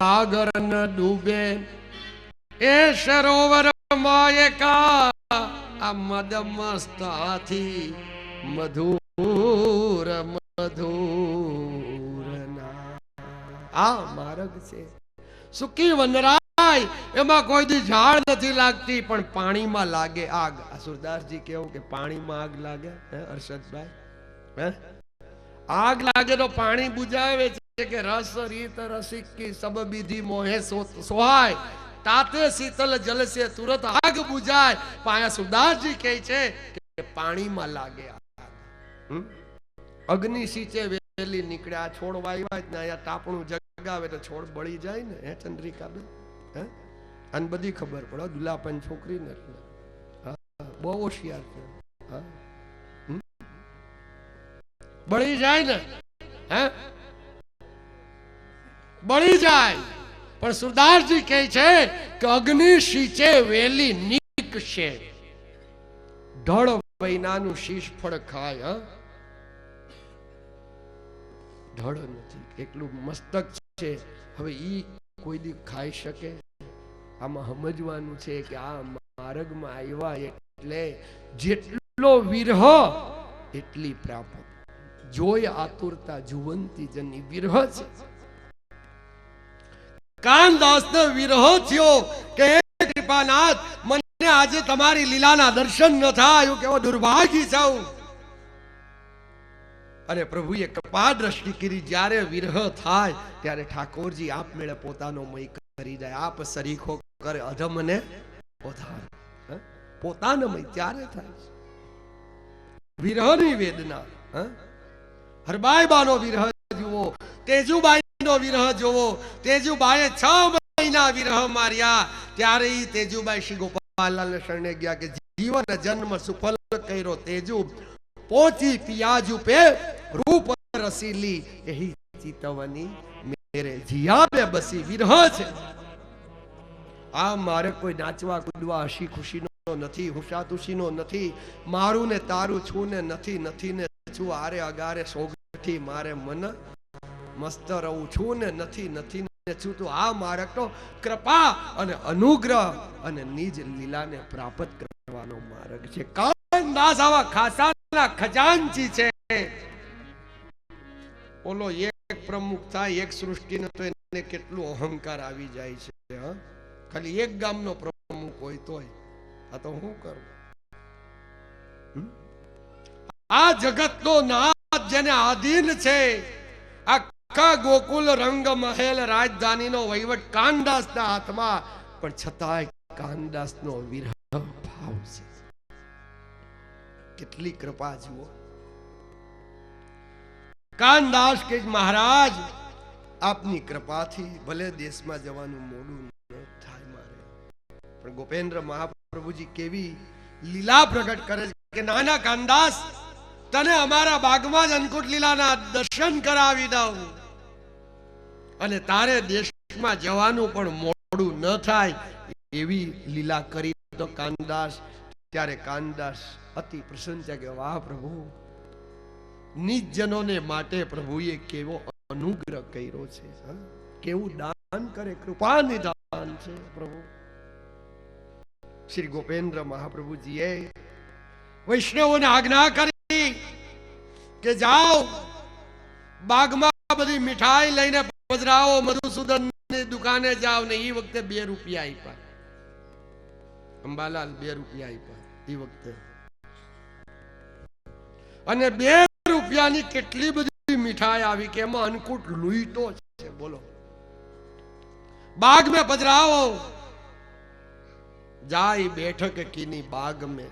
સાગર ન ડૂબે એ સરોવર માયકા આ મદ મસ્ત હાથી મધુર મધુર આ માર્ગ છે. સુકી વનરાય એમાં કોઈ દી ઝાડ નથી લાગતી પણ પાણીમાં લાગે આગ. આ સુરદાસજી કેવું કે પાણીમાં આગ લાગે હર્ષદભાઈ, આગ લાગે તો પાણી બુજાવે છે કે રસ રીત રસિકી સબ વિધિ મોહે સોહાય તાતે શીતલ જલ સે તુરત આગ બુજાય. પાયા સુરદાસજી કહે છે કે પાણીમાં લાગે આગ. અગ્નિ સિંચે વેલી નીકળ્યા, છોડ વાવ્યા ને અહીંયા તાપણું જગાવે તો છોડ બળી જાય ને. હે ચંદ્રિકા બેન, હે આને બધી ખબર પડે. દુલાપન છોકરી ને એટલે બહુ હોશિયાર છે. બળી જાય ને, હે બળી જાય. પણ સુરદાસજી કહે છે કે અગ્નિ સિંચે વેલી નીકશે, ઢળ વૈનાનું શીશ ફળ ખાય. ઢળ નથી, એકલું મસ્તક છે. હવે ઈ કોઈ દી ખાઈ શકે? આમાં સમજવાનું છે કે આ માર્ગમાં આવ્યા એટલે જેટલો વિરહ એટલી પ્રાપ્ત. જોય આતુરતા જુવંતી જની વિરહ છે. કાનદાસ ને વિરહ થયો કે કૃપાનાથ મને આજે તમારી લીલાના દર્શન ન થાય, કેવો દુર્ભાગ્ય છું. અને પ્રભુએ કૃપા દ્રષ્ટિ કરી. જ્યારે વિરહ થાય ત્યારે ઠાકોરજી આપમેળે પોતાનો મય કરી જાય. આપ સરીખો કરે અધમને પોતાનો પોતાનો મય ત્યારે થાય છે. વિરહની વેદના. હરબાઈબાનો વિરહ જુઓ, તેજુબાઈનો વિરહ જુઓ. તેજુબાઈએ 6 મહિના વિરહ માર્યા. ત્યારે તેજુબાઈ શ્રી ગોપાલલાલને શરણે ગયા કે જીવન જન્મ સુફલ કર્યો તેજુ પોચી પિયાજુ પે રૂપ રસીલી એહી ચિતવની મેરે જીયા બે બસી. વિરહ છે. આ મારે કોઈ નાચવા કૂદવા હસી ખુશીનો નથી, હુશાતુશીનો નથી. મારું ને તારું છું ને નથી, નથી ને છું આરે અગારે સોગઠી મારે મન મસ્ત રહું છું ને નથી, નથી ને છું. તો આ માર્ગ તો કૃપા અને અનુગ્રહ અને નિજ લીલાને પ્રાપ્ત કરવાનો માર્ગ છે. કાનદાસ આવા ખાસાના ખજાનચી છે. ઓલો એક પ્રમુખ થાય એક સૃષ્ટિનો તો એને કેટલું અહંકાર આવી જાય છે. ખાલી એક ગામનો પ્રમુખ હોય તોય આ તો હું કરું. આ જગતનો નાથ જેને આધીન છે, આખા ગોકુલ રંગ મહેલ રાજધાનીનો વહીવટ કાનદાસના હાથમાં, પણ છતાંય કાનદાસનો વિરહ ભાવ છે. કેટલી કૃપા જુઓ. કાનદાસ કે મહારાજ આપની કૃપાથી ભલે દેશમાં જવાનું મોડું ન થાય મારે, પણ ગોપેન્દ્ર મહાપ્રભુજી કેવી લીલા પ્રગટ કરે કે નાના કાનદાસ તને અમારા બાગમાં જ અંકુટ લીલાના દર્શન કરાવી દઉં અને તારે દેશમાં જવાનું પણ મોડું ન થાય એવી લીલા કરી તો કાનદાસ. ત્યારે કાનદાસ અતિ પ્રસન્ન છે કે વાહ પ્રભુ, નિજ જનોને માટે પ્રભુએ કેવો અનુગ્રહ કર્યો છે. કેવું દાન કરે, કૃપા નિદાન છે પ્રભુ. શ્રી ગોપેન્દ્ર મહાપ્રભુજીએ વૈષ્ણવોને આજ્ઞા કરી કે જાઓ બાગમાં બધી મીઠાઈ લઈને પધરાવો. મધુસૂદનની દુકાને જાઓ ને એ વખતે 2 રૂપિયા આપ્યા. અંબાલાલ 2 રૂપિયા આપ્યા એ વખતે. અને 2 રૂપિયાની કેટલી બધી મીઠાઈ આવી કે એમાં અંકુટ લૂંટો છે. બોલો, બાગ में पधराओ, जाई बैठक कीनी बाग में.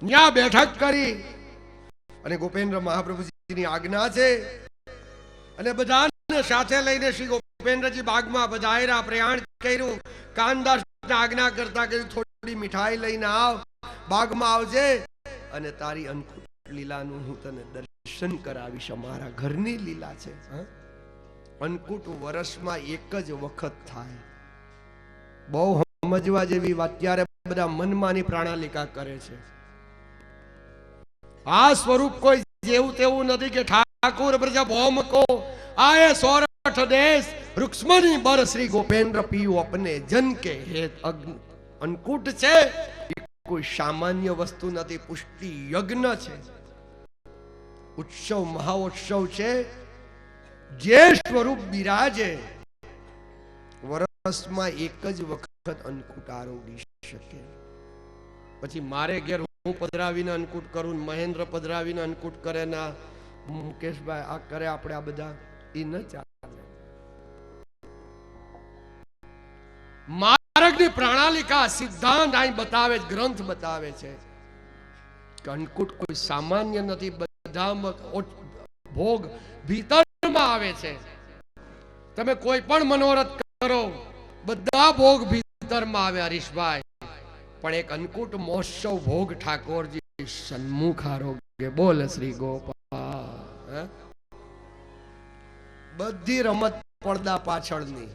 न्या बैठक કરી અને ગોપેન્દ્ર મહાપ્રભુજીની આજ્ઞા છે અને બધાને સાથે લઈને શ્રી ગોપેન્દ્રજી બાગમાં પધાર્યા. પ્રયાણ કર્યું. કાનદાસને આજ્ઞા કરતા કે થોડી મીઠાઈ લઈને આવ, બાગમાં આવજે અને તારી અંકુટ લીલાનું હું તને દર્શન કરાવીશ. અમારા ઘરની લીલા છે. અંકુટ વર્ષમાં એક જ વખત થાય. બહુ સમજવા જેવી વાત. ત્યારે બધા મનમાની પ્રાણાલિકા કરે છે. આ સ્વરૂપ કોઈ જેવું તેવું નથી કે ઠાકોર બ્રજ ભૌમ કો આયે સોરઠ तीर्थ देश रुक्ष्मणी बर श्री गोपेन्द्र पियु अपने जन के हेत अन्नकूट छे कोई सामान्य वस्तु नहीं, पुष्टि यज्ञ छे, उत्सव महाउत्सव छे। जे स्वरूप बिराजे वर्षमां एक ज वखत अन्नकूट आरोगी शके। पछी मारे घेर हूँ पधरावीने अन्नकूट करूं, महेन्द्र पधरावीने अन्नकूट करे ना मुकेशभाई आ करे, आपणे आ बधा ई न चाले। मार्गनी प्रणालिका सिद्धांत आई बतावे, ग्रंथ बतावे छे कि अन्नकूट कोई सामान्य नहीं, बधा भोग भीतरमां आवे छे। तमे कोई पण मनोरथ करो, बधा भोग भीतरमां आवे हरीशभाई, पण एक अन्नकूट महोत्सव भोग ठाकोरजी सन्मुख आरोग्य। बोल श्री गोपाल। बधी रमत પડદા પાછળની,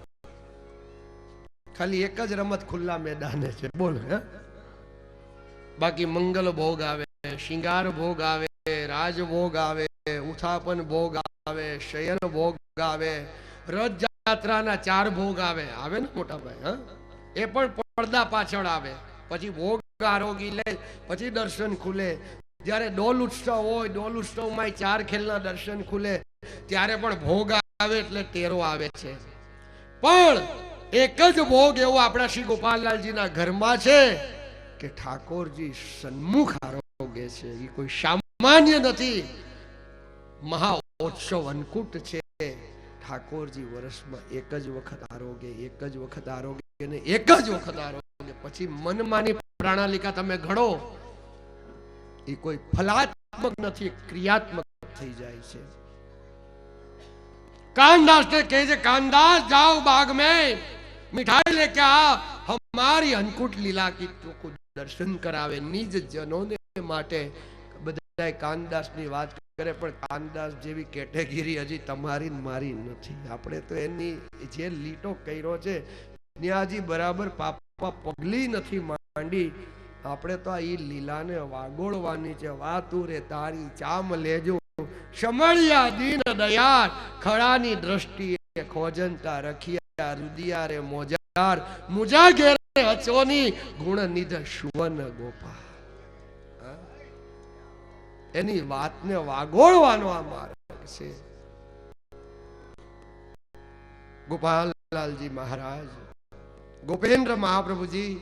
ખાલી એક જ રમત ખુલ્લા મેદાને છે। બોલ બાકી મંગલ ભોગ આવે, શિંગાર ભોગ આવે, રાજભોગ આવે, ઉથાપન ભોગ આવે, શયન ભોગ આવે, રથયાત્રાના 4 ભોગ આવે ને મોટા ભાઈ, એ પણ પડદા પાછળ આવે। પછી ભોગ આરોગી લે, પછી દર્શન ખુલે। જ્યારે ડોલ ઉત્સવ હોય, ડોલ ઉત્સવમાં 4 ખેલના દર્શન ખુલે, ત્યારે પણ ભોગ આવે, એટલે તેરો આવે છે। પણ એક જ ભોગ એવો આપણા શ્રી ગોપાલલાલજીના ઘરમાં છે કે ઠાકોરજી સન્મુખ આરોગે છે। એ કોઈ સામાન્ય નથી, મહાઉત્સવ अन्नकूट છે। ઠાકોરજી વર્ષમાં એક જ વખત આરોગે, એક જ વખત આરોગે ને એક જ વખત આરોગે। પછી મનમાની પ્રણાલિકા તમે ઘડો, એ કોઈ ફલાત્મક નથી, ક્રિયાત્મક થઈ જાય છે। कानदास ने कहे, कानदास जाओ बाग में मिठाई लेके आ, हमारी अन्नकूट लीला की को दर्शन करावे। निज जनों ने माटे बधाय कानदास ની વાત કરે, પણ કાનદાસ જેવી કેટેગરી હજી તમારી મારી નથી। આપણે તો એની જે લીટો કર્યો છે ન્યાજી બરાબર પાપા પગલી નથી માંડી। આપણે તો આ લીલાને વાગોળવાની છે। વાતું રે તારી ચામ લેજો, શમળિયા દીન દયાળ, ખળાની દ્રષ્ટિએ ખોજંતા રખિયા, રુદિયા રે મોજાર, મુજા ઘેરે અચોની, ગુણ નિધ સુવન ગોપાલ। એની વાતને વાગોળવાનો આ માર્ગ છે। ગોપાલલાલજી મહારાજ, ગોપેન્દ્ર મહાપ્રભુજી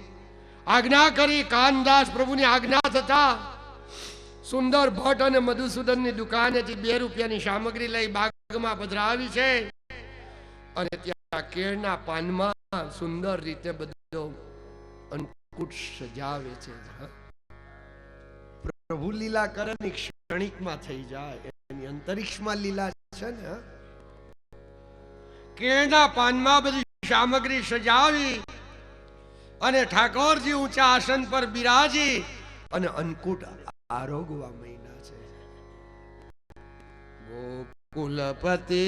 આજ્ઞા કરી। કાનદાસ પ્રભુની આજ્ઞા થતા સુંદર ભટ્ટ અને મધુસૂદનની દુકાનેથી 2 રૂપિયાની સામગ્રી લઈ બાગમાં પધરાવી છે, અને ત્યાં કેળના પાનમાં સુંદર રીતે બધો अन्नकूट સજાવે છે। પ્રભુ લીલા કરે ને ક્ષણિકમાં થઈ જાય, એની અંતરિક્ષમાં લીલા છે ને। કેળના પાનમાં બધી સામગ્રી સજાવી અને ઠાકોરજી ઊંચા આસન પર બિરાજી અને अन्नकूट आरोगवा महीना छे। गोकुलपति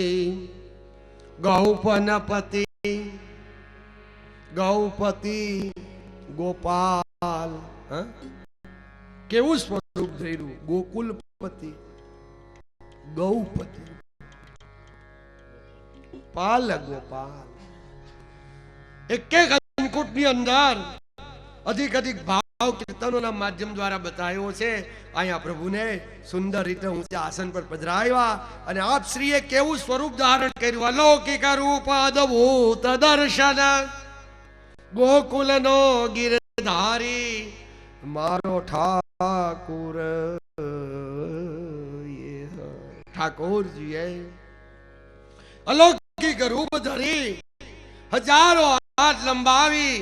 गौपनपति गौपति गोपाल, केवुं स्वरूप धर्યું? गोकुलपति गौपति पाल गोपाल। एक अन्नकूट ની અંદર अधिक अधिक भाव कीर्तनों माध्यम द्वारा बतायो छे। आया प्रभु ने सुंदर रीते ऊंचा आसन पर पधराव्या અને આપ શ્રીએ કેવું સ્વરૂપ ધારણ કર્યું, અલૌકિક રૂપ અદ્ભુત દર્શન, ગોકુલનો ગિરધારી મારો ઠાકુર। ઠાકોરજીએ અલૌકિક રૂપ ધરી હજારો હાથ લંબાવી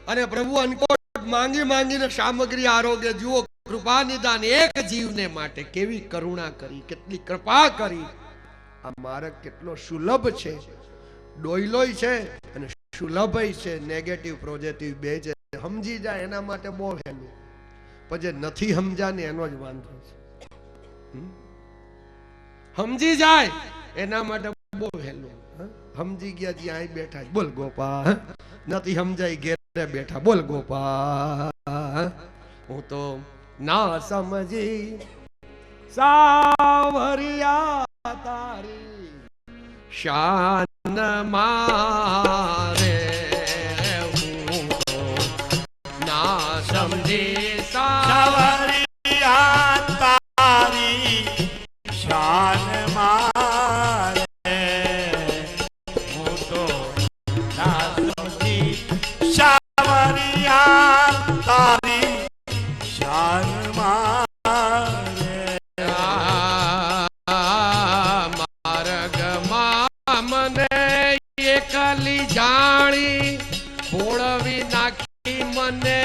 અને પ્રભુ अन्नकूट માંગી માંગીને સામગ્રી આરોગ્ય। જુઓ કૃપા નિદાન એક જીવને માટે કેવી કરુણા કરી, કેટલી કૃપા કરી। આ માર્ગ કેટલો સુલભ છે, ડોયલોય છે અને સુલભય છે। નેગેટિવ પોઝિટિવ બે છે। સમજી જાય એના માટે બહુ હેલું, પણ જે નથી સમજાને એનો જ વાંધો છે। સમજી જાય એના માટે બહુ હેલું। સમજી ગયા જ્યાં અહીં બેઠા, બોલ ગોપાલ। નથી સમજાય ઘેરે બેઠા, બોલ ગોપાલ। હું તો ના સમજી સાવરિયા તારી શાન મારે હું તો ના સમજી સાવરિયા તારી શાન મારે હું તો ના સમજી સાવરિયા તારી શાન મારે માર્ગમાં મને એકલી જાણી ભોળવી નાખી મને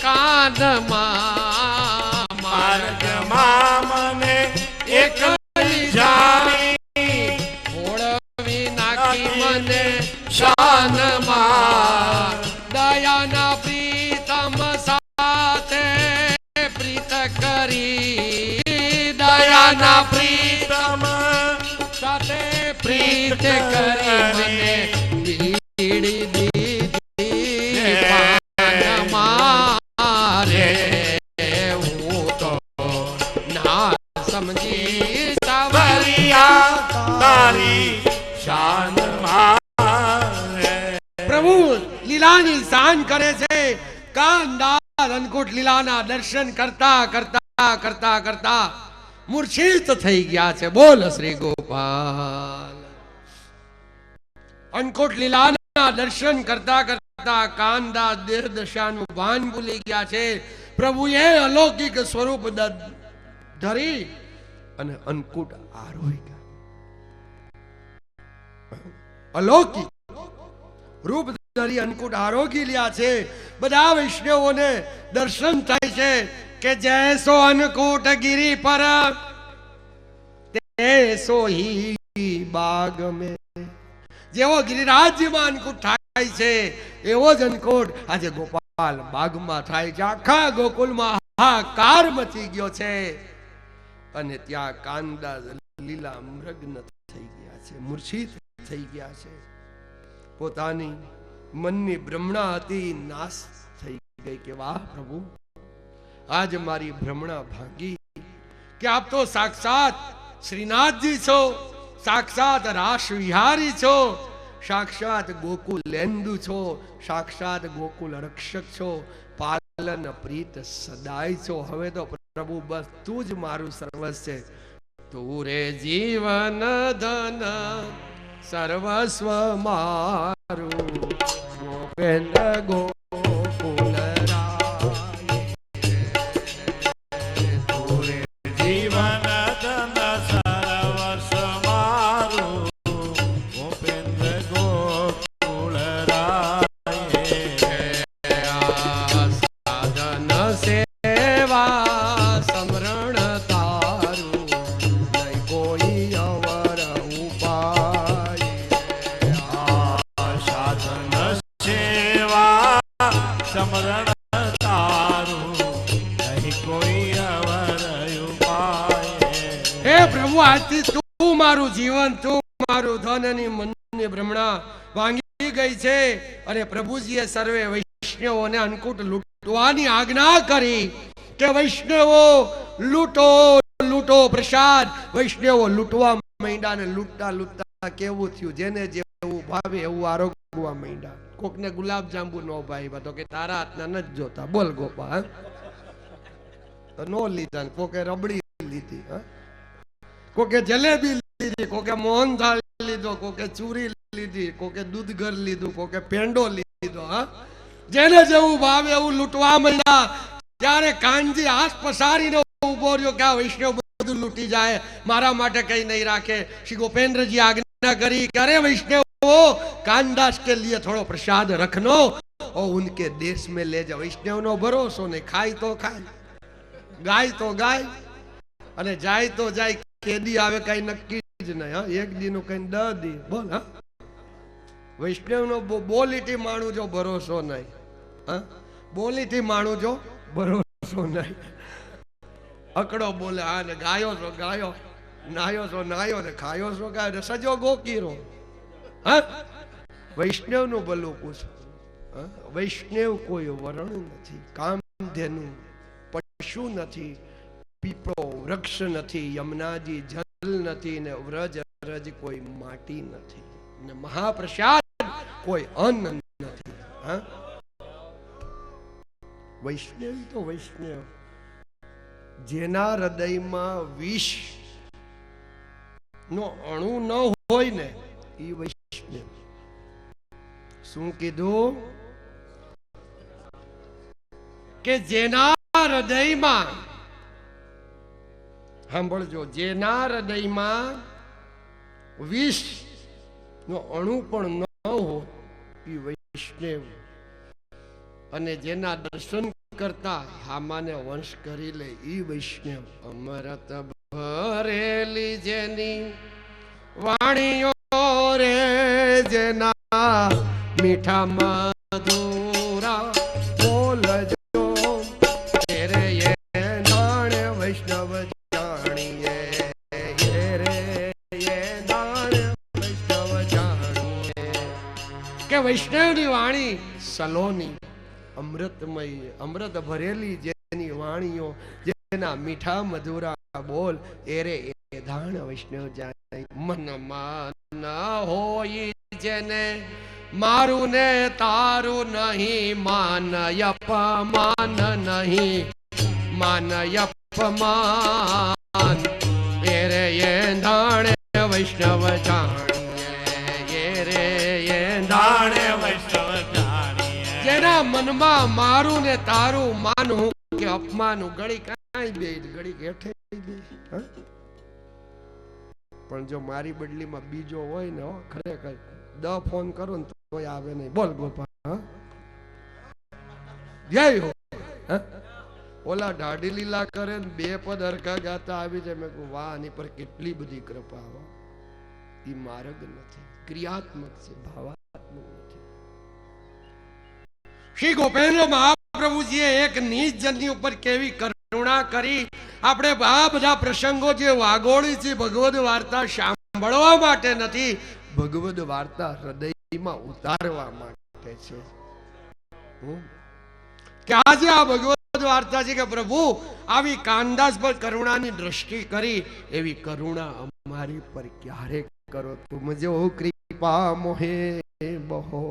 કાનમાં માર્ગમાં મને એકલી જાણી ભોળવી નાખી મને શાનમાં દયાના પ્રીતમ સાથે પ્રીત કરી દયાના પ્રીતમ સાથે પ્રીત કરી મને પીડી દીધી મારે હું તો ના સમજી સાવરિયા તારી શાન મારે પ્રભુ લીલાની શાન કરે છે. કાનદાર અન્નકૂટ લીલાના દર્શન કરતા કરતા કરતા કરતા મૂર્છિત થઈ ગયા છે. બોલ શ્રી ગોપાલ. અન્નકૂટ લીલાના દર્શન કરતા કરતા કાનદાસ દેહ દશાનું ભાન ભૂલી ગયા છે. પ્રભુએ અલૌકિક સ્વરૂપ ધરી અને અન્નકૂટ આરોહી ગયા. અલૌકિક રૂપ ધરી અન્નકૂટ આરોગી લ્યા છે. બધા વૈષ્ણવોને દર્શન થાય છે કે જૈસો અન્નકૂટ ગિરી પર તેસો હી બાગ મેં. જેવો ગિરિરાજ્યમાં અન્નકૂટ થાય છે એવો જ અન્નકૂટ આજે ગોપાલ બાગમાં થાય છે. આખા ગોકુલમાં હાહાકાર મચી ગયો છે અને ત્યાં કાનદાસ લીલા મગ્ન થઈ ગયા છે, મૂર્છિત થઈ ગયા છે. પોતાની મનની ભ્રમણા હતી નાશ થઈ ગઈ કે વાહ પ્રભુ, આજ મારી ભ્રમણા ભાંગી કે આપ તો સાક્ષાત શ્રીનાથજી છો, સાક્ષાત રાસ વિહારી છો, સાક્ષાત ગોકુલેન્દુ છો, સાક્ષાત ગોકુલ રક્ષક છો, પાલન પ્રીત સદાય છો. હવે તો પ્રભુ બસ તું જ મારું સર્વસ્વ છે. તું રે જીવન ધન સર્વસ્વ મારું ગોપેન્દ્ર ગોકુલ રાય. તું રે જીવન ધન સર્વસ્વ મારું ગોપેન્દ્ર ગોકુળ રાય. સાધન સેવા સમરણ તારું નહીં કોઈ અવર ઉપાય. સાધન સેવા સમરણ તારું નહીં કોઈ અવર ઉપાય. હે પ્રભુ, આજથી તું મારું જીવન, તું મારું ધન અને મનની ભ્રમણા ભાંગી ગઈ છે. અને પ્રભુજીએ સર્વે વૈષ્ણવોને અન્નકૂટ લૂંટવાની આજ્ઞા કરી કે વૈષ્ણવો લૂંટો લૂંટો પ્રસાદ. વૈષ્ણવો લૂંટવા માંડ્યા ને લૂંટતા લૂંટતા કેવું થયું, જેને જેવું ભાવે એવું આરોગવા માંડ્યા. કોકને ગુલાબ જાંબુ નો ભાઈ તો કે તારા હાથના નથી જોતા. બોલ ગોપા, તો નો લીધા. કોકે રબડી લીધી, કોકે જલેબી લીધી, કોકે મોહનથાળ લીધો, કોકે ચૂરી લીધી, કોકે દૂધ ઘર લીધું, કોકે પેંડો લીધો. જેને જેવું ભાવે એવું લૂંટવા માંડ્યા. ત્યારે કાનજી હાથ પસારીને ઉભો રહ્યો કે આ વૈષ્ણવ બધું લૂંટી જાય, મારા માટે કઈ નહીં રાખે. શ્રી ગોપેન્દ્રજી આજ્ઞા કરી કે અરે वैष्णव कानदास के लिए थोड़ो प्रसाद रखनो और उनके देश में ले जाओ. वैष्णव नो भरोसो नहीं, खाई तो खाय, गाय तो गाय, अने जाय तो जाय. केदी आवे कई नक्की ज नहीं. हाँ, एक दी नो कई 10 दी. बोल. हाँ, वैष्णव नो बोलीटी माणू जो भरोसो नहीं. हाँ, बोलीटी माणू जो भरोसो नहीं. अकड़ो बोले हाँ ने गायो सो गायो, नायो सो नायो ने खायो सो खायो, सजो गोकीरो. हाँ, वैष्णव नु भलो पूछ. वैष्णव कोई वर्ण नहीं, कामधेनु पशु नहीं, पीपळो वृक्ष नहीं, यमुनाजी जल नहीं, ने व्रज रज कोई माटी नहीं. ને મહાપ્રસાદ કોઈ અન્ન નથી. હા, વૈષ્ણવ તો વૈષ્ણવ, જેના હૃદયમાં વિષ નો અણુ ન હોય ને એ વૈષ્ણવ. શું કીધું? કે જેના હૃદયમાં, સાંભળજો, જેના હૃદયમાં વિષ નો અણુ પણ ન હોય એ વૈષ્ણવ. અને જેના દર્શન કરતા હામાને વંશ કરી લે એ વૈષ્ણવ. અમૃત ભરેલી જેની વાણીઓ રે, જેના મીઠા મધુરા બોલજો રે, એ નાણે વૈષ્ણવ જાણીએ રે, એ નાણે વૈષ્ણવ જાણીએ. કે વૈષ્ણવની વાણી સલોની, અમૃતમય, અમૃત ભરેલી જેની વાણીઓ, જેના મીઠા મધુરા બોલ એ રે એ ધાણ વૈષ્ણવ જાય. મનમાં ન હોય જેને મારું ને તારું નહીં, માન અપમાન નહીં, માન અપમાન એ રે એ ધાણે વૈષ્ણવ જાણીએ રે, એ ધાણે વૈષ્ણવ જાણીએ. જેના મનમાં મારું ને તારું, માનું કે અપમાનું, ગળી કાંઈ બે ગળી હેઠે બે. પણ જો મારી બદલીમાં બીજો હોય ને, ખરેખર 10 ફોન કરો ને તોય આવે નહીં. બોલ ગોપાલ, જય હો. ઓલા ઢાઢી લીલા કરે ને 2 પદ હરખા ગાતા આવી જાય. મેં કહું વાહ, આની પર કેટલી બધી કૃપા. એ માર્ગ નથી, ક્રિયાત્મક છે, ભાવાત્મક નથી. શ્રી ગોપેન્દ્ર મહાપ્રભુજીએ એક નીચ જનની ઉપર કેવી કરુણા કરી. આપણે આ બધા પ્રસંગો જે વાગોળી છે ભગવદ વાર્તા સાંભળવા માટે નથી, ભગવદ વાર્તા હૃદયમાં ઉતારવા માટે છે. કે આજે આ ભગવદ વાર્તા છે કે પ્રભુ આવી કાનદાસ પર કરુણાની દ્રષ્ટિ કરી, એવી કરુણા અમારી પર ક્યારે કરો. તુમ જો કૃપા મોહે બહો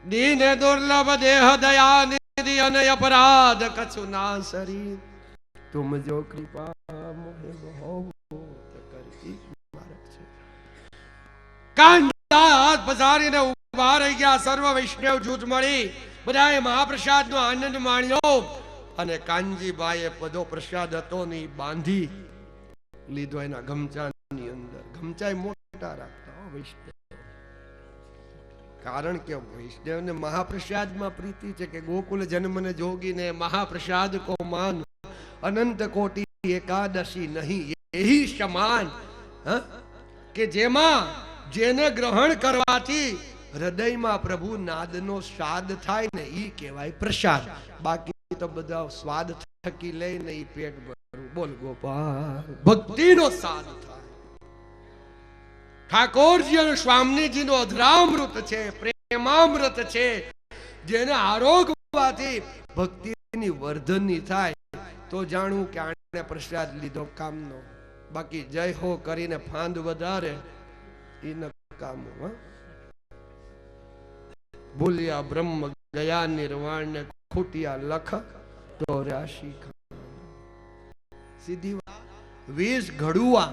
દીન દુર્લભ દેહ દયા નિધિ અને અપરાધ કछु ના સરી. તુમ જો કૃપા મોહે બહો કરી. કાનદાસ પધારીને ઉભા રહી ગયા. સર્વ વૈષ્ણવ જૂથ મળી બધાએ મહાપ્રસાદનો આનંદ માણ્યો. અને કાનજીભાઈએ પદો પ્રસાદ હતો ને બાંધી લીધો એના ગમચાની અંદર. ગમચા મોટા રાખતા વૈષ્ણવ, કારણ કે વૈષ્ણવને મહાપ્રસાદમાં પ્રીતિ છે. કે ગોકુલ જન્મને જોગીને મહાપ્રસાદ કો માન, અનંત કોટી એકાદશી નહીં એહી સમાન. કે જેમાં જેને ગ્રહણ કરવાથી હૃદયમાં પ્રભુ નાદનો સ્વાદ થાય ને એ કહેવાય પ્રસાદ. બાકી તો બધા સ્વાદ થકી લઈને એ પેટ ભરવું. બોલ ગોપાલ, ભક્તિનો સ્વાદ થાય. ઠાકોરજી અને સ્વામીજીનો અધરામૃત છે, પ્રેમામૃત છે. જેને આરોગવાથી ભક્તિની વર્ધનની થાય તો જાણવું કે આણે પ્રસાદ લીધો કામનો. બાકી જય હો કરીને ફાંદ વધારે એ ન કામો. ભૂલ્યા બ્રહ્મ ગયા નિર્વાણ ને ખૂટ્યા લખ તો રાશિ. સીધી વીસ ઘડુઆ,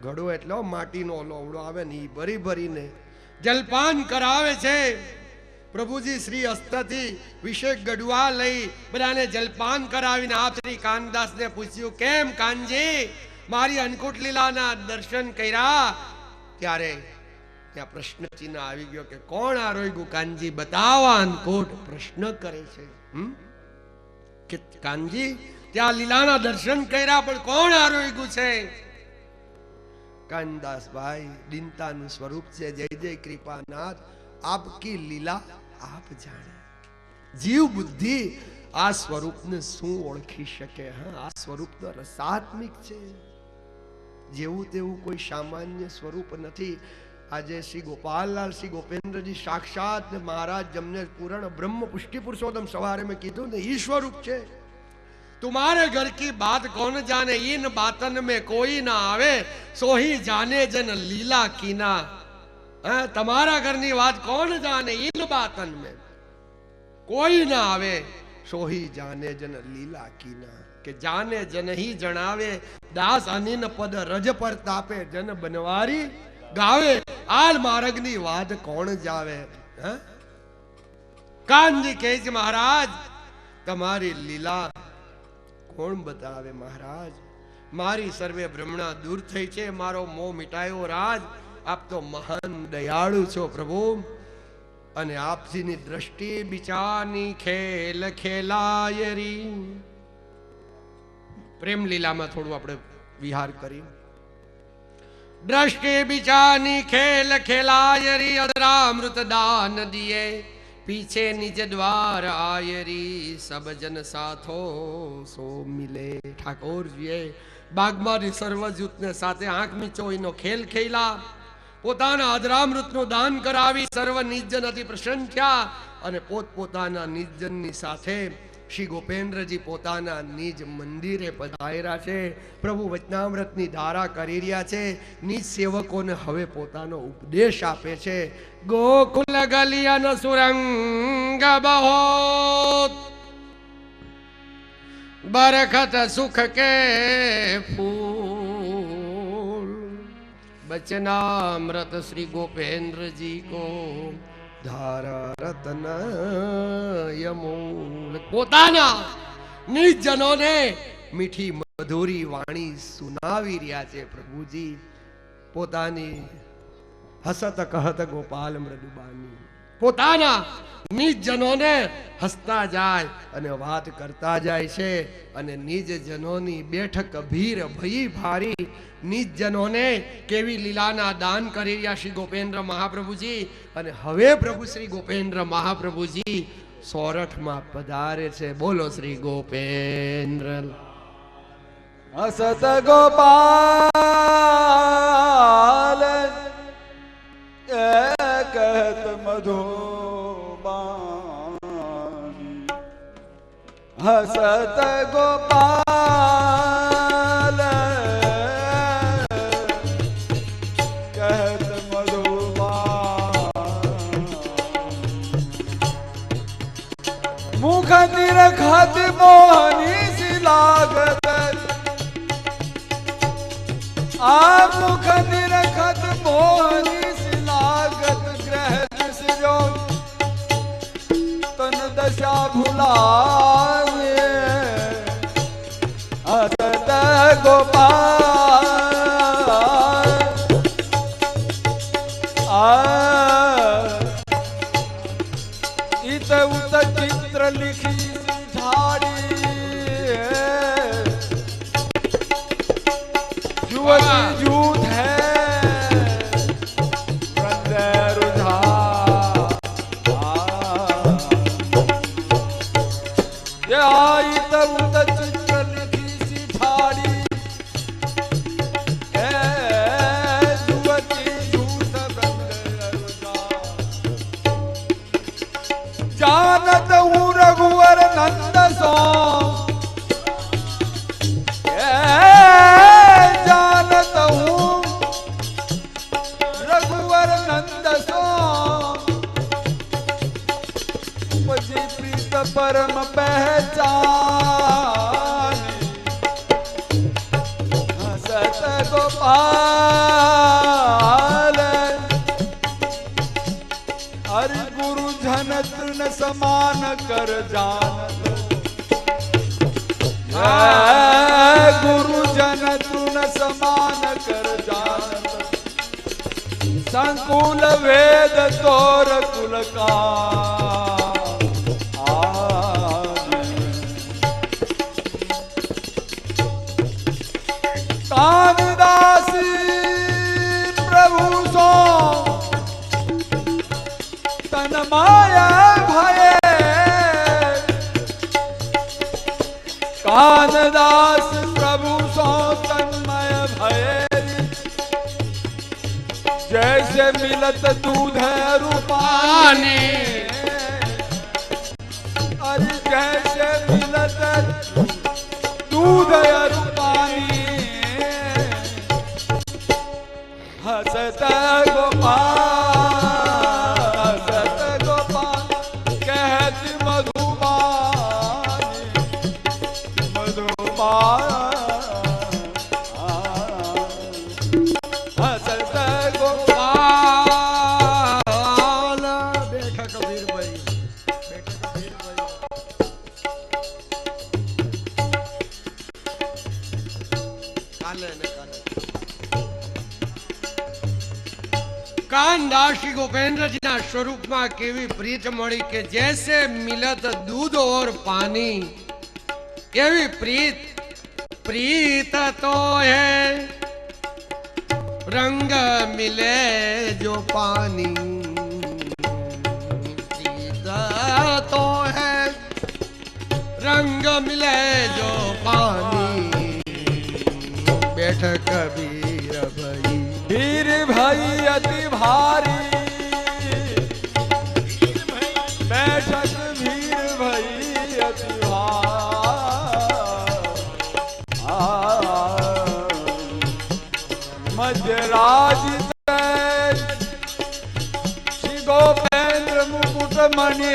ઘડો એટલે માટીનો ઓલોવડો આવે ને, એ ભરી ભરીને જલપાન કરાવે છે. પ્રભુજી શ્રી હસ્તથી વિશેષ ગડવા લઈ બધાને જલપાન કરાવીને આપ શ્રી કાનદાસને પૂછ્યું, કેમ કાનજી મારી અન્નકૂટ લીલાના દર્શન કર્યા? ત્યારે ત્યાં પ્રશ્ન ચિહ્ન આવી ગયો કે કોણ આરોગ્યું? કાનજી બતાવા અન્નકૂટ. પ્રશ્ન કરે છે કે કાનજી ત્યાં લીલાના દર્શન કર્યા પણ કોણ આરોગ્યું છે? કાનદાસ ભાઈ દિનતાનું સ્વરૂપ છે. જય જય કૃપાનાથ, આપકી લીલા આપ જાણે. જીવ બુદ્ધિ આ સ્વરૂપને શું ઓળખી શકે? આ સ્વરૂપ તો રસાત્મિક છે. જેવું તેવું કોઈ સામાન્ય સ્વરૂપ નથી. આજે શ્રી ગોપાલલાલ શ્રી ગોપેન્દ્રજી સાક્ષાત મહારાજ જમને પૂરણ બ્રહ્મ પુષ્ટિ પુરુષોત્તમ સવારે મેં કીધું ને ઈ સ્વરૂપ છે. तुम्हारे घर की बात कौन जाने, इन बातन में कोई ना आवे, सो ही जाने जन लीला कीना। તમારા ઘરની વાત કોણ જાને, इन बातन में कोई ना आवे, सो ही जाने जन लीला कीना। કે જાને જન ही જણાવે, દાસ અનિન પદ રજ પર તાપે, જન બનવારી ગાવે, આલ માર્ગની વાત કોણ જાવે। કાનજી કહે છે મહારાજ તમારી લીલા કોણ બતાવે મહારાજ, મારી સર્વે ભ્રમણા દૂર થઈ છે, મારો મોહ મિટાયો રાજ, આપ તો મહાન દયાળુ છો પ્રભુ, અને આપજીની દ્રષ્ટિ બિચાની ખેલ ખેલાયરી। પ્રેમ લીલામાં થોડું આપણે વિહાર કરી। દ્રષ્ટિ બિચાની ખેલ ખેલાયરી, અધરામૃત દાન દિયે, पीछे निज द्वार आयरी, सब जन साथो सो मिले। ठाकुर जी बागमारी सर्वजूत ने साथे आंख मीचो इनो खेल खेला, पोताना अधरामृत नो दान करावी, सर्व निजन अति प्रसन्न थया, अने पोत पोताना निजन नी साथे श्री गोपेन्द्र जी पोताना निज मंदिरे पधार्या छे। प्रभु वचनामृत नी धारा करी रह्या छे, निज सेवकोने हवे पोतानो उपदेश आपे छे। गोकुल गलियन सुरंग बहुत, बरखत सुख के फूल, बचनामृत श्री गोपेन्द्र जी को धारा रतन यमूल। पोताना निज जनों ने मीठी मधुरी वाणी सुनावी रह्या छे प्रभुजी, पोतानी हसत कहत गोपाल मृदुबानी। पोताना निज जनों ने हसता जाय अने बात करता जाय छे, अने निज जनों नी बैठक भीर भई भारी। निज जनों ने केवी लीलाना दान करी रह्या श्री गोपेन्द्र महाप्रभुजी, अने हवे प्रभु श्री गोपेन्द्र महाप्रभुजी सोरठ में पधारे छे। बोलो श्री गोपेन्द्र। हसत गोपाल कहत मधुबानी, हसत गोपाल कहत मधुबानी, मुख निरखत मोहनी सी लागत, आप मुख निरखत मोहनी लागत, ग्रह जो तन दशा भुलावे, हसत गोपाल इत उत चित्र लिखी झाड़ी, युवती जूथ है जानत हूँ रघुवर नंद सो, जानत हूँ रघुवर नंद सो, मुझे प्रीत परम पहचान, हसत गोपाल हरि गुरु जन तृण समान कर जानत, गुरु जन तृण समान कर जानत, संकुल वेद तोर कुल का कामदासी प्रभु सो तन माया भये, कानदास प्रभु सो तन्मय भये, जैसे मिलत दूध रूपानी, अरे जैसे मिलत दूध अरु पानी हसत गोपाल कहत मधुबानी हसत गोपाल બેઠા કબીરભાઈ कानदासी गोपेंद्र जी ना स्वरूप में केवी प्रीत मળી के जैसे मिलत दूध और पानी केवी प्रीत प्रीत तो है रंग मिले जो पानी प्रीत तो है रंग मिले जो पानी बैठ कबीर भाई वीर भाई अति भारी बैठक वीर भाई अति मध्यराज श्री गोपेंद्र मुकुट मणि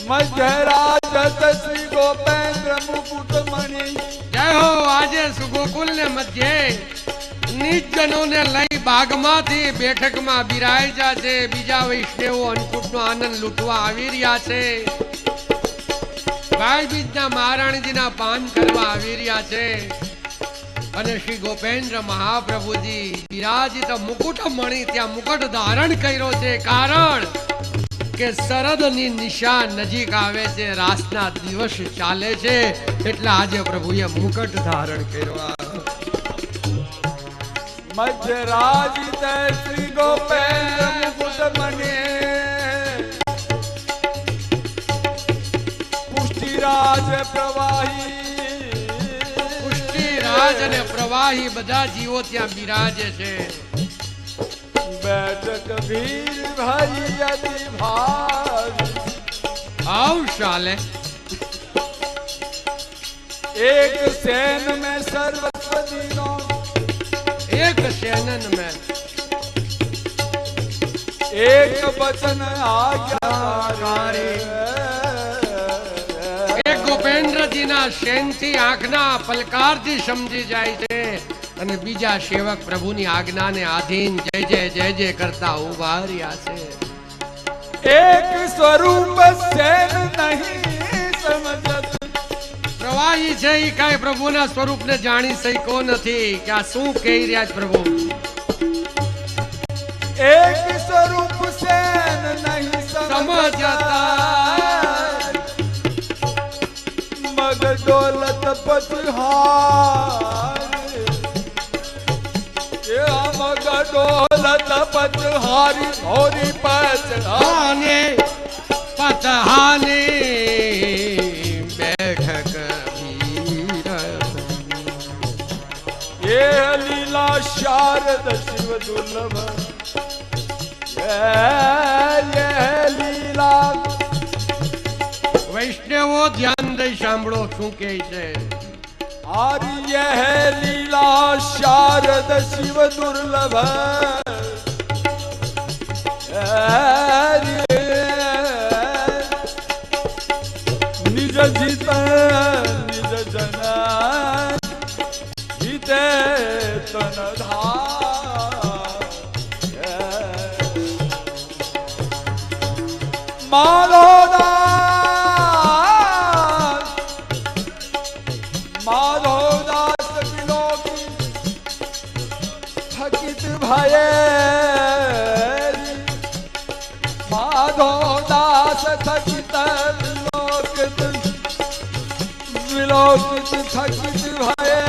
मध्यराज श्री गोपेंद्र मुकुट मणि जय हो આજે સુગોકુલ ને મધ્યે નિજ જનો ને લઈ બાગમાં થી બેઠક માં બિરાજા છે બીજા વૈષ્ણવો અન્નકૂટ નો આનંદ લૂટવા આવી રહ્યા છે ભાઈ બીજના મહારાણીજીના પાન કરવા આવી રહ્યા છે અને શ્રી ગોપેન્દ્ર મહાપ્રભુજી બિરાજિત મુકુટ મણી ત્યાં મુકટ ધારણ કર્યો છે કારણ કે શરદની નિશા નજીક આવે છે રાસના દિવસ ચાલે છે એટલે આજે પ્રભુએ મુકટ ધારણ કર્યો मध्यराज श्री गोपेंद्र मुकुट मणि पुष्टिराज प्रवाही પુષ્ટિરાજ અને પ્રવાહી બધા જીવો ત્યાં બિરાજે છે बैठक वीर भाई अति भारी આવ શાલે एक सेन में सर्वस्व दीनों એક સેનન में एक वचन आज्ञाकारी એક ગોપેન્દ્રજીના શેનથી આંખના પલકારથી સમજી જાય છે અને બીજા સેવક પ્રભુની આજ્ઞાને આધીન જય જય જય જય કરતા ઉભા રહ્યા છે एक स्वरूप सेन नहीं समझत પ્રવાહી છે એ કાંઈ પ્રભુના સ્વરૂપને જાણી શક્યો નથી કે આ શું કહી રહ્યા છે પ્રભુ एक स्वरूप सेन नहीं समझता मग दौलत पचहार मग दौलत पचहारी भोरी पचहार हाने पतहाने बैठक वीर ये लीला शारद शिव दुर्लभ ये लीला વૈષ્ણવો ધ્યાન દઈ સાંભળો શું કહે છે और यह लीला शारद शिव दुर्लभ निज जित निज जन हिते तन माधोदास बिलोकी थकित भये माधोदास थकित विलोकित थकित भये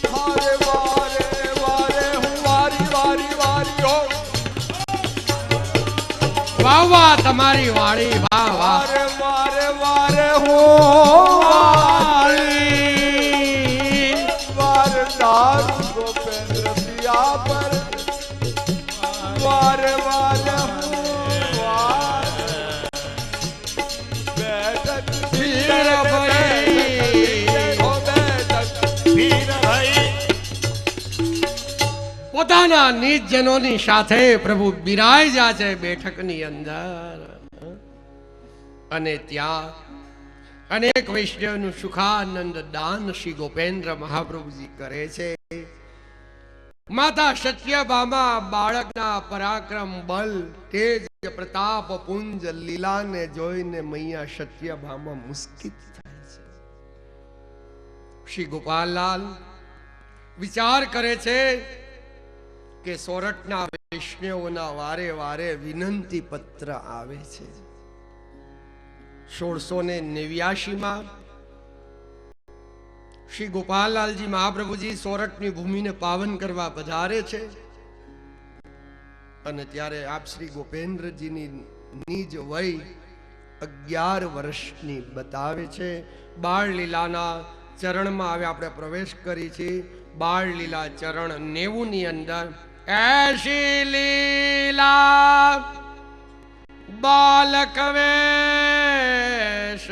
हारे वारे वारे हूँ वारी वारी वारी हो વાહ વાહ તમારી વાણી વાહ વાહ वारे वारे वारे हो वारदार गोपेंद्र पिया पर वारे वारे हो वारे પોતાના નિજ જનોની સાથે પ્રભુ બિરાજ્યા છે બેઠકની અંદર, અને ત્યાં અનેક વૈષ્ણવનું સુખાનંદ દાન શ્રી ગોપેન્દ્ર મહાપ્રભુજી કરે છે. માતા સત્યભામા બાળકના પરાક્રમ બલ તેજ પ્રતાપ પુંજ લીલાને જોઈને મૈયા સત્યભામા મુસ્કિત થાય છે. શ્રી ગોપાલલાલ વિચાર કરે છે કે સોરઠના વૈષ્ણવોના વારે વારે વિનંતી પત્ર આવે છે. 1689 શ્રી ગોપાલલાલજી મહાપ્રભુજી સોરઠની ભૂમિને પાવન કરવા પધારે છે, અને ત્યારે આપ શ્રી ગોપેન્દ્રજીની નિજ વય 11 વર્ષની બતાવે છે. બાળ લીલાના ચરણમાં હવે આપણે પ્રવેશ કરી છે. બાળ લીલા ચરણ 90 ની અંદર એસી લીલા બાલક વેશ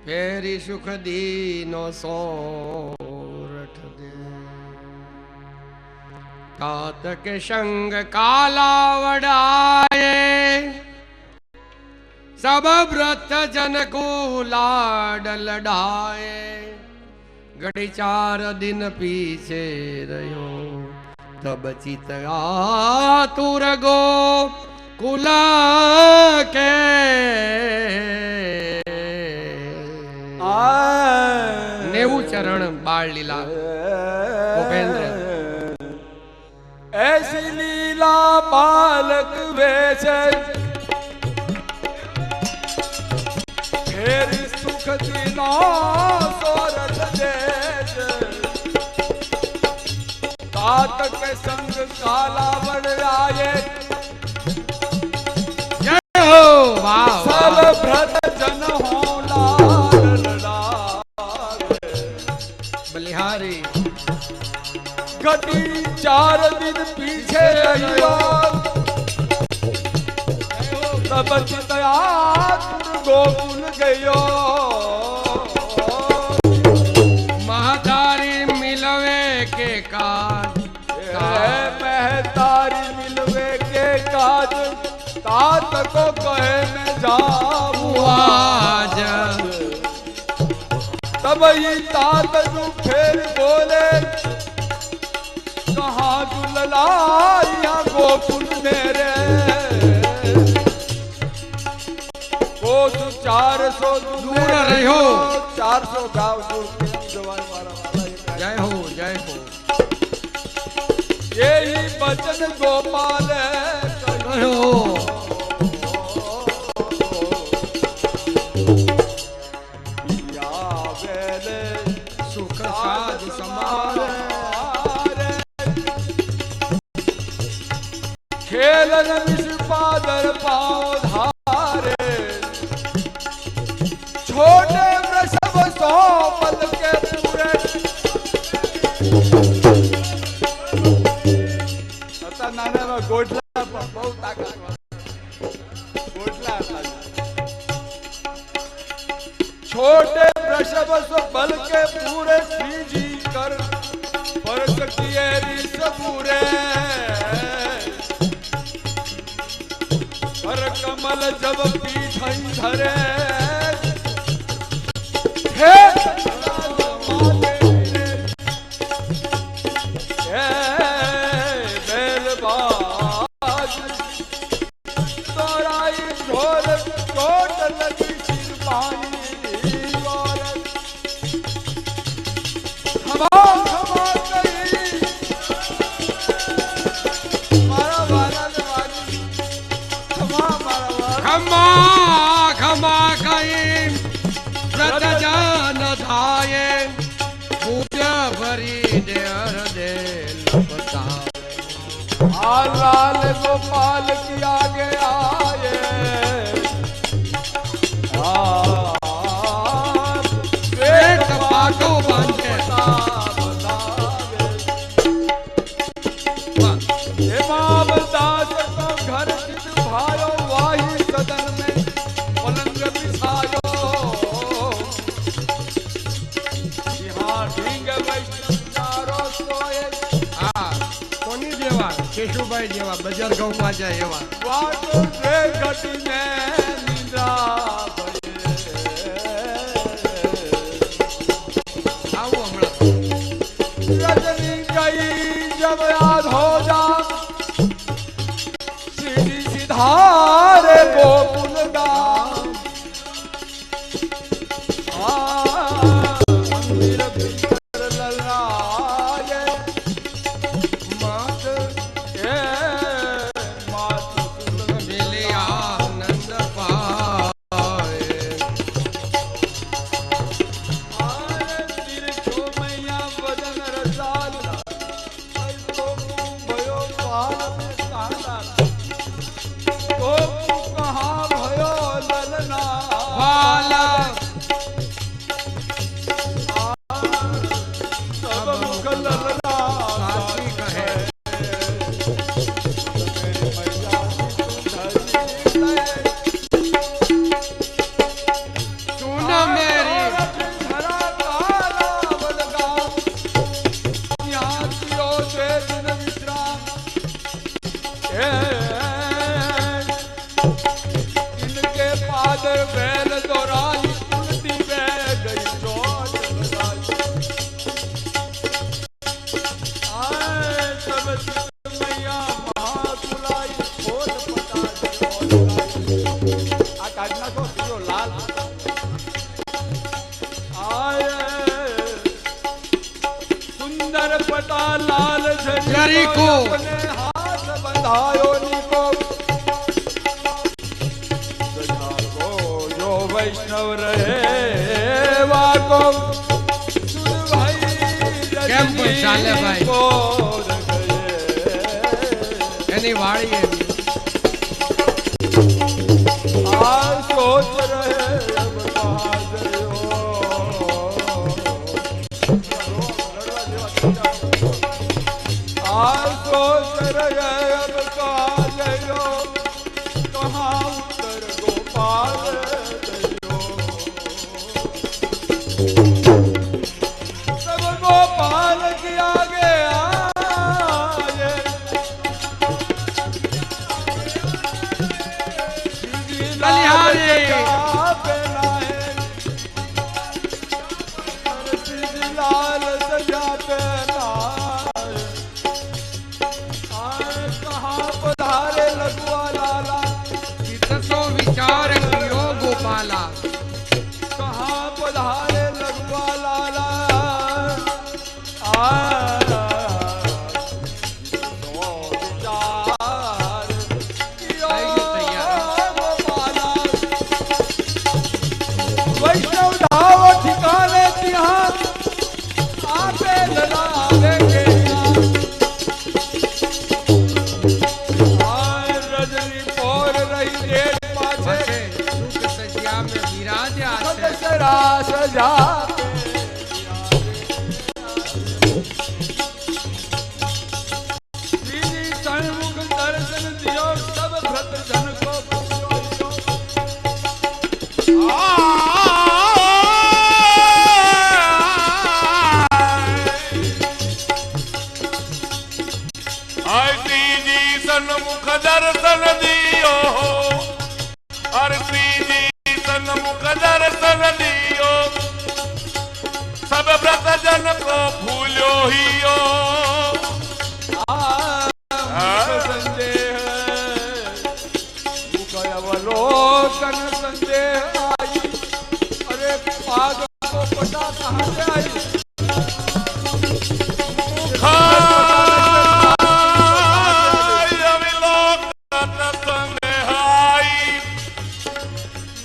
ફેરી સુખ દીનો સોરઠ દે तात के संग काला वडाए सब व्रत जन को लाड लडाए घड़ी 4 दिन पीछे रहो तब चित आतुर गो कुला के 90 चरण बाल लीला गोपेंद्र ऐसी लीला बालक वेश फिर सुख दिना सोरठ देश तात के संग काला बड़ आए सब भ्रत जन हो लाड लडाए बलिहारी घटी 4 दिन पीछे रहियो तब चितया गोकुल गयो महतारी मिलवे के काज महतारी मिलवे के काज तात को कहे मैं जाऊं आज तब ही तात जो फिर बोले कहाँ दुललाया गोकुल मेरे कोस 400 दूर रहो 400 गाँव दूर जवान मारा जय हो जय हो यही बचन गोपाल कहो या वेले सुख साध समारे खेलन विषपादर पाँव धारे छोटे वृषभ 100 पल के पूरे आता नाना में गोटला बहुत ताकत गोटला छोटे वृषभ 100 पल के पूरे श्री जी कर परस किए ऋष पूरे हर कमल जब पीठ धरे हे बेलबाज तोराई ढोल चोट लगी सिर पानी खमा खमा गई मारा वाला खमा खमा कई व्रत जान धाये पूजा भरी देर दे लपता लाल गोपाल की आगे आए पेट पाटो बांधे इमाम दास को घर सिद्ध भायो वाही सदन में पलंग बिछायो यहाँ ढींग वैष्णव चारों सोए કેશુભાઈ જેવા બજાર ગામમાં જાય એવા. વાટો રે ઘટીને નિંદ્રા આવું હમણાં रजनी गई जब याद हो जा सीधी सिधारे गोकुल गाम मंदिर भीतर ललराए मात ए मात મેલે આનંદ પાય. आरे तिरछो मैया वदन रसाल तो भयो पाल में साला तो कहाँ भयो ललना વાલા सब मुख ललना સાચી કહે. સુન મેરી इनके पादर बैल दौरानी उल्टी बह गई चोट आए सब मैया महाकुलाई खोल पता आ काटना को पियो लाल आए सुंदर पता लाल झरी को अपने हाथ बंधायो निको जो वैष्णव रहे वाको सुन भाई કેમ પણ ચાલે ભાઈ? को એની વાળી એવી. आ सोच रहे अब कहाँ गयो आ सोच रहे अब कहाँ गयो कहाँ उतर गोपाल गयो सब गोपाल के आगे आए बलिहारी। लाल सजा पहनाए आए कहाँ पधारे लखुआ लाला ચિત્તસો વિચાર કર્યો ગોપાલા. कहाँ पधारे लखुआ लाला आया तो विचार किया गोपाला वैष्णव धाव ठिकाने तिहां आपे ललावेंगे आए रजनी पोर रही देर पाछे છે સુખ સજ્યા में બિરાજ્યા છે. सरा सजा सन्मुख दर्शन दियो सब भ्रत जन को आरती जी सन्मुख दर्शन दियो आरती जी सन्मुख दर्शन दियो सब व्रत जन को भूलो हियो संदेह मुख अवलोकन संदेह आई अरे पाग को पटा कहाँ से आई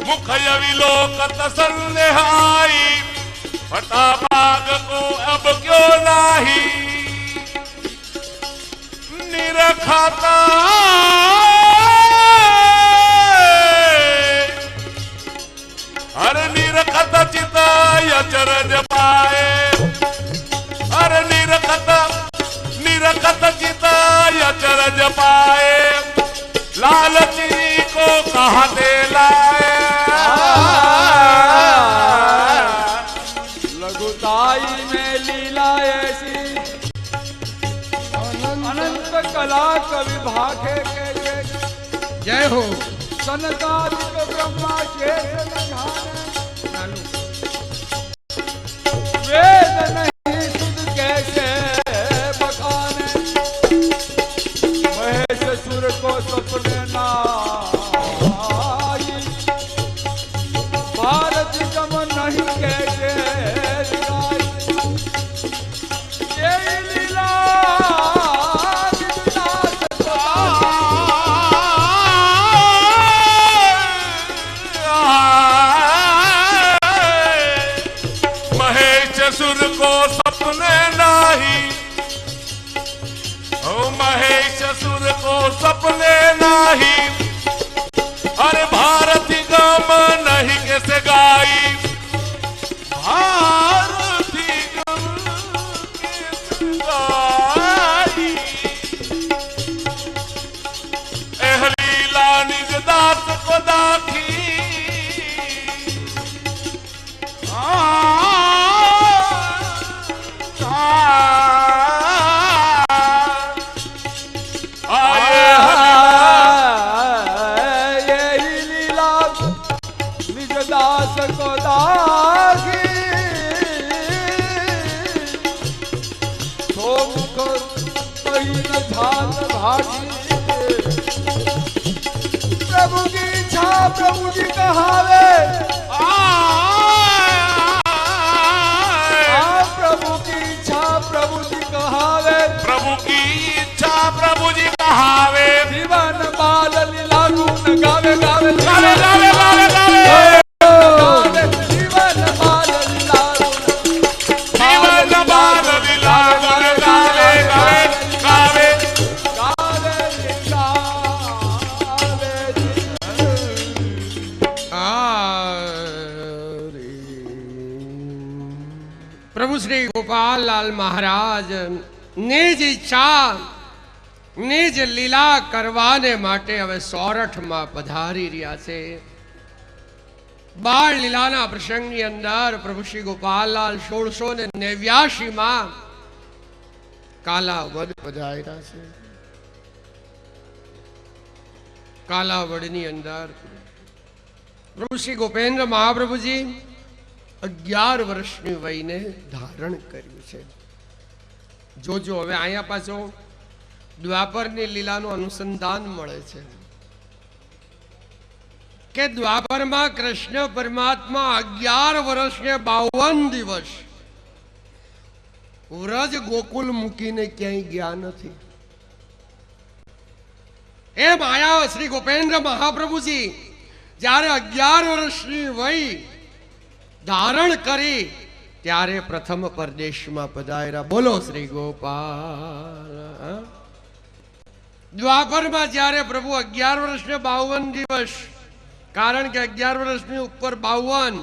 मुख अविलोकत संदेहाई फटा भाग को अब क्यों नाही निरखाता हर निरखत चिताय चरज पाए हर निरखत चिताय चरज पाए लालची को कहाँ दे लाए लघुताई में लीला ऐसी अनंत कला कवि भाखे के जय हो। सनकादिक ब्रह्मा शेष जाने वेद नहीं सुध कैसे बखाने महेश सुर को सपने नाई भारत गम नहीं कैसे दिखाई ये लीला सुर को सपने नाही, ओ महेश सुर को सपने नाही, अरे भारती गम नहीं कैसे गाई, भारती गम कैसे गाई, एह लीला निज दास को दाखी, दास को दागी तो मुख कहीं न झात भागी प्रभु की इच्छा प्रभु जी कहावे प्रभु की इच्छा प्रभु जी कहावे प्रभु की इच्छा प्रभु जी कहावे जीवन बाल लीला गुण गावे गावे गावे गावे गावे गावे પ્રભુ શ્રી ગોપાલલાલ મહારાજ નિજ ઈચ્છા નિજ લીલા કરવાને માટે હવે સોરઠમાં પધારી રહ્યા છે। બાળ લીલાના પ્રસંગની અંદર પ્રભુ શ્રી ગોપાલલાલ 1689 માં કાલાવડ પધાર્યા છે। કાલાવડની અંદર પ્રભુ શ્રી ગોપેન્દ્ર મહાપ્રભુજી 11 વર્ષની વયને ધારણ કર્યું છે। જોજો હવે અહીંયા પાછો દ્વાપરની લીલાનું અનુસંધાન મળે છે કે દ્વાપરમાં કૃષ્ણ પરમાત્મા 11 વર્ષને 52 દિવસ વ્રજ ગોકુલ મૂકીને ક્યાંય ગયા નથી। એ માયા શ્રી ગોપેન્દ્ર મહાપ્રભુજી જ્યારે 11 વર્ષની વય ધારણ કરી ત્યારે પ્રથમ પરદેશમાં પધાર્યા। બોલો શ્રી ગોપાલ। દ્વાપરમાં જ્યારે પ્રભુ 11 વર્ષને 52 દિવસ, કારણ કે 11 વર્ષની ઉપર 52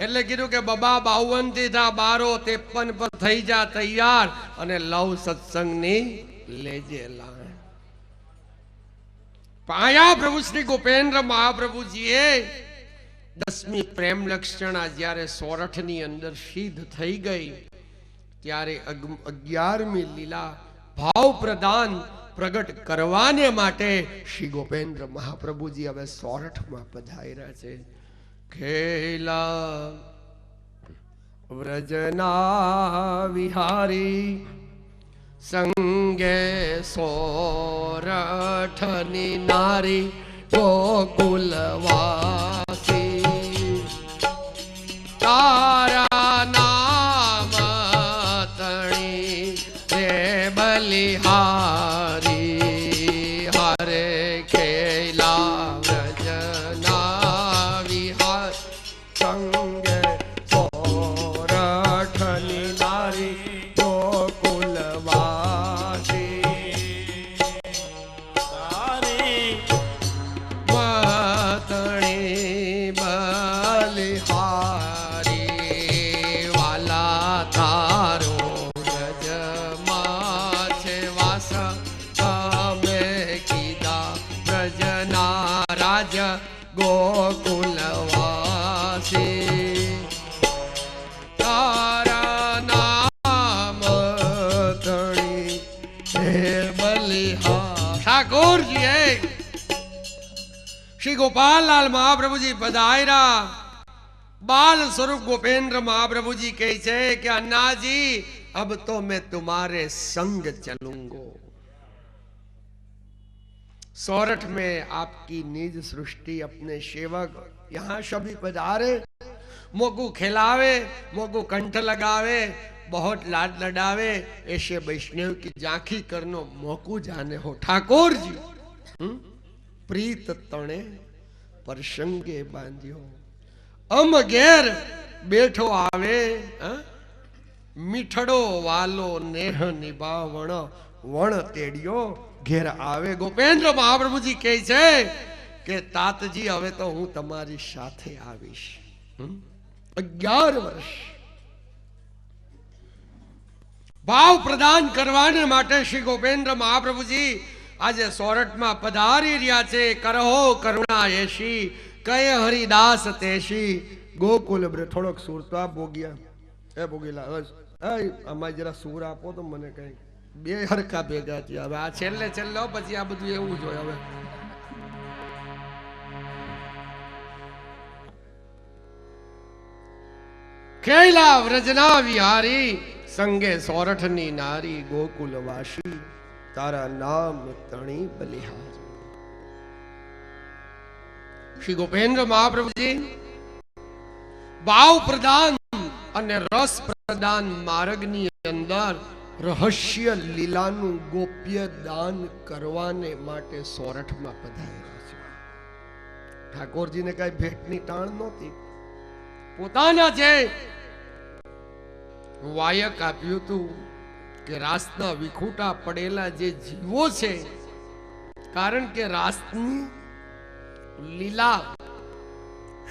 એટલે કીધું કે બબા 52 થી થા 12 53 પર થઈ જા તૈયાર અને લવ સત્સંગની લેજે લાય। પાયા પ્રભુ શ્રી ગોપેન્દ્ર મહાપ્રભુજીએ 10મી પ્રેમ લક્ષણા જ્યારે સોરઠની અંદર સિદ્ધ થઈ ગઈ ત્યારે 11મી લીલા ભાવ પ્રદાન પ્રગટ કરવાને માટે શ્રી ગોપેન્દ્ર મહાપ્રભુજી હવે સોરઠમાં પધાર્યા છે। ખેલા વ્રજના વિહારી સંગે સોરઠની નારી ગોકુલવાસી તારા નામ તણી રે બલિહારી હરે ખેલા વ્રજના વિહાર સંગે સોરઠની નારી ગોકુલવાસી તારા નામ તણી હે બલિહારી ઠાકોરજી હે श्री गोपाल लाल महाप्रभु जी पधारा बाल स्वरूप गोपेंद्र महाप्रभु जी कहे छे कि अन्ना जी अब तो मैं तुम्हारे संग चलूंगो। सोरठ में आपकी निज सृष्टि अपने सेवक यहाँ सभी पधारे, मोगू खिलावे, मोगू कंठ लगावे, बहुत लाड लडावे, ऐसे वैष्णव की झांकी करनो मोकू जाने हो। ठाकुर जी प्रीत तणे परसंगे बांध्यो, अम घेर बैठो आवे, मीठड़ो वालो नेह निभावण वण तेड़ियो घेर आवे। गोपेंद्र महाप्रभु जी कहे छे के तातजी हवे तो हूँ तमारी साथे आवीश। 11 वर्ष भाव प्रदान करवाने माटे श्री गोपेंद्र महाप्रभु जी आज सोरठ में पधारी रह्या छे। करहो करुणा ऐसी कहे हरिदास तेशी गोकुल ब्रे थोड़ोक सूर तो आप बोगिया ए बोगीला बस ए आमा जरा सूर आपो तो मने कई बे हरका भेगा थी। हवे आ छेल्ले छेल्लो पछी आ बधुं एवुं ज होय। हवे खेला व्रजना विहारी संगे सोरठनी नारी गोकुलवासी तारा नाम तणी बलिहारी। श्री गोपेंद्र महाप्रभु जी भाव प्रदान અને રસ પ્રદાન માર્ગની અંદર રહસ્ય લીલાનું ગોપ્ય દાન કરવાને માટે સોરઠમાં પધાર્યા છે। ઠાકોરજીને કઈ ભેટની ટાણ નહોતી, પોતાના જે વાયક આપ્યું હતું કે રાસના વિખૂટા પડેલા જે જીવો છે, કારણ કે રાસની લીલા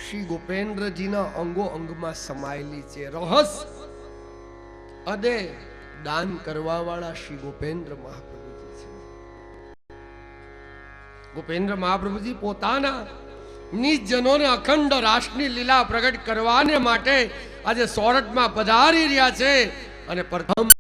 श्री गोपेंद्रजी ना अंगो अंग में समायेली छे। रहस अदे दान करवा वाला श्री गोपेंद्र महाप्रभु जी छे। गोपेंद्र महाप्रभु जी पोताना निज जनों ने अखंड राष्ट्रनी लीला प्रकट करवाने माटे आज सोरठ में पधारी रह्या छे। अने प्रथम